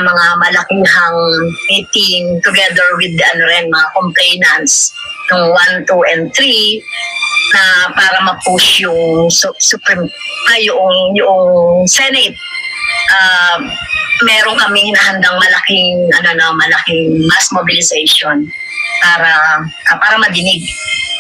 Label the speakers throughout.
Speaker 1: ng mga malakihang meeting together with mga complainants ng 1, 2, and 3 na para ma-push yung yung Senate. Meron kaming hinahandang malaking mass mobilization para madinig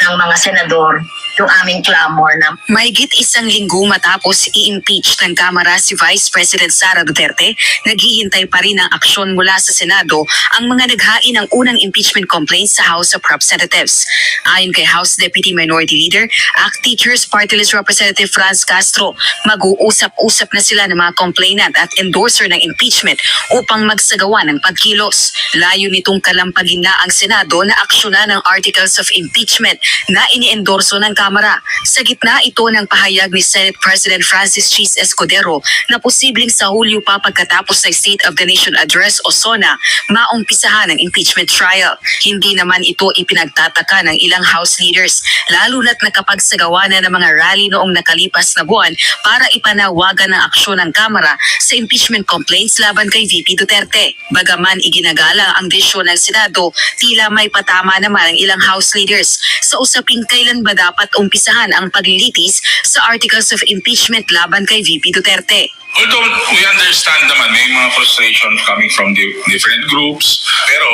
Speaker 1: ng mga senador yung aming clamor na
Speaker 2: mahigit 1 linggo matapos i-impeach ng Kamara si Vice President Sara Duterte, naghihintay pa rin ang aksyon mula sa Senado ang mga naghain ng unang impeachment complaints sa House of Representatives. Ayon kay House Deputy Minority Leader, ACT Teachers Party List Representative Franz Castro, mag-uusap-usap na sila ng mga complainant at endorser ng impeachment upang magsagawa ng pagkilos. Layo nitong kalampagin na ang Senado na aksyonan ng Articles of Impeachment na ini-endorso ng Kamara. Sa gitna ito ng pahayag ni Senate President Francis Cheese Escudero na posibleng sa Hulyo pa pagkatapos ng State of the Nation Address o SONA, maumpisahan ang impeachment trial. Hindi naman ito ipinagtataka ng ilang House leaders, lalo na't nakapagsagawa na ng mga rally noong nakalipas na buwan para ipanawagan ng aksyon ng Kamara sa impeachment complaints laban kay VP Duterte. Bagaman iginagalang ang desisyon ng Senado, tila may patama naman ang ilang House leaders sa usaping kailan ba dapat umpisahan ang paglilitis sa Articles of Impeachment laban kay VP Duterte.
Speaker 3: Although we understand naman may mga frustrations coming from different groups, pero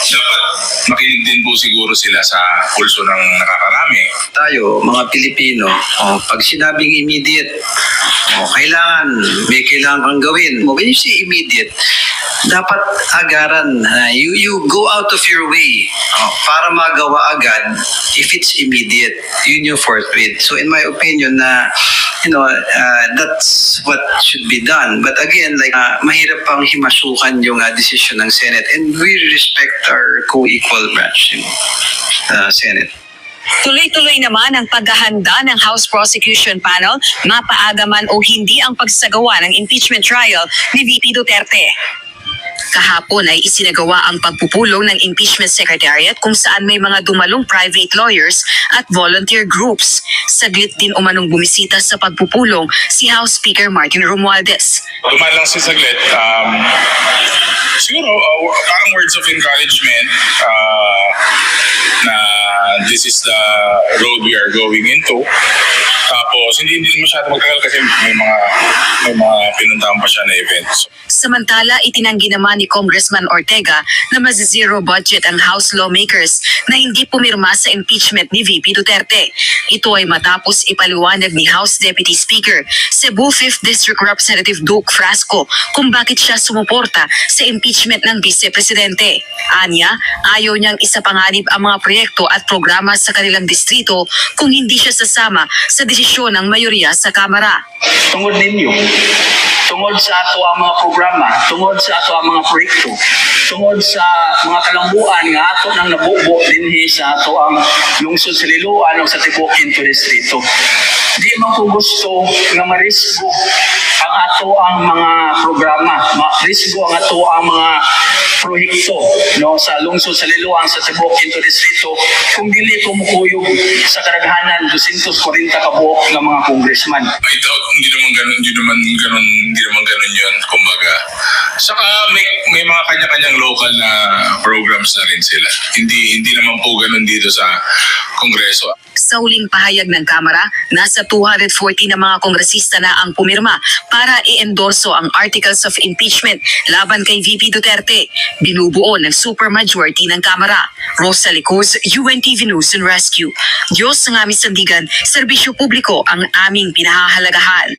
Speaker 3: dapat makinig din po siguro sila sa pulso ng nakakarami.
Speaker 4: Tayo, mga Pilipino, pag sinabing immediate, may kailangan kang gawin. When you say immediate, dapat agaran. You go out of your way para magawa agad if it's immediate. Yun yung forthwith. So in my opinion, that's what should be done. But again, mahirap pang himasukan yung decision ng Senate, and we respect our co-equal branch, Senate.
Speaker 2: Tuloy-tuloy naman ang paghahanda ng House Prosecution Panel, mapaaga man o hindi ang pagsagawa ng impeachment trial ni VP Duterte. Kahapon ay isinagawa ang pagpupulong ng Impeachment Secretariat kung saan may mga dumalong private lawyers at volunteer groups. Saglit din umanong bumisita sa pagpupulong si House Speaker Martin Romualdez.
Speaker 3: Dumalang si saglit. Siguro, parang words of encouragement na this is the road we are going into. Tapos, hindi masyado magtagal kasi may mga pinuntahan pa siya na events.
Speaker 2: Samantala, itinanggi naman ni Congressman Ortega na mas-zero budget ang House lawmakers na hindi pumirma sa impeachment ni VP Duterte. Ito ay matapos ipaliwanag ni House Deputy Speaker Cebu 5th District Representative Duke Frasco kung bakit siya sumuporta sa impeachment ng Vice Presidente. Anya, ayaw niyang isapanganib ang mga proyekto at programa sa kanilang distrito kung hindi siya sasama sa desisyon ng mayoriya sa Kamara.
Speaker 5: Tungod ninyo, tungod sa ato ang mga programa, tungod sa ato ang mga proyekto, tungod sa mga kalambuan nga ato nang nabubo dinhi sa ato ang lungsod sa Liloan o sa tibuok Quinto Distrito. Di man ko gusto nga marisgo ang ato ang mga programa, marisgo ang ato ang mga proyekto sa lungsod sa Liloan sa tibuok Quinto Distrito kung dili ko mukuyog sa kadaghanan 240 ka buok nga mga congressman.
Speaker 3: I doubt hindi naman ganun yun, kumbaga. Saka may mga kanya-kanyang local na programs na rin sila. Hindi naman po ganun dito sa Kongreso.
Speaker 2: Sa huling pahayag ng Kamara, nasa 240 na mga kongresista na ang pumirma para i-endorso ang Articles of Impeachment laban kay VP Duterte. Binubuo ng supermajority ng Kamara. Rosa Licos, UNTV News and Rescue. Diyos ng aming sandigan, serbisyo publiko ang aming pinahahalagahan.